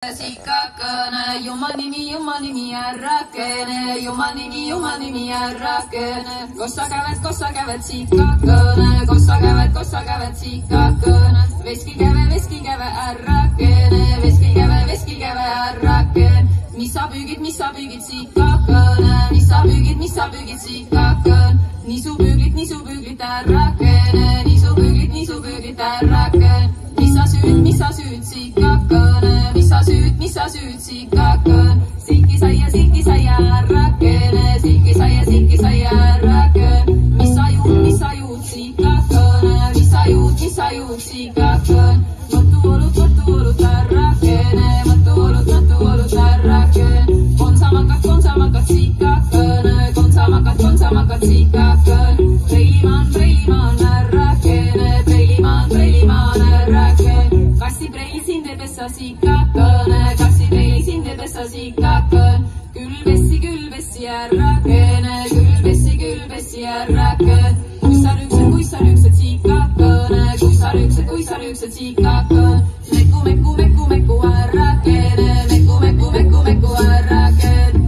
Sikkakene, Jumma nimi ärrakene, Jumma nimi ärrakene. Kossa kävet, sikkakene, kossa kävet, sikkakene. Veski käve ärrakene, veski käve ärrakene. Mis sa püügid, sikkakene, mis sa püügid, sikkakene. Nisu püüglit ärrakene, nisu püüglit ärrakene. Mis sa süüd, sikkakene, mis sa süüd, sikkakene. Silki saia ärrakene, silki saia ärrakene. Mis sa juud, sikkakene, mis sa juud, sikkakene. Mõttuvolut ärrakene, mõttuvolut ärrakene. Konsamakad, sikkakene, konsamakad, sikkakene. Preilimaan ärrakene, preilimaan ärrakene. Kassipreili sinde pessa, sikkakene, kassipreili sinde pessa, sikkakene. Külbessi ärrakene, külbessi ärrakene. Kui sa rüksed, sikkakene, kui sa rüksed, sikkakene. Mekku ärrakene, mekku ärrakene.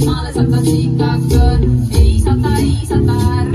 Maale satta sikkakene, ei sata ärrakene.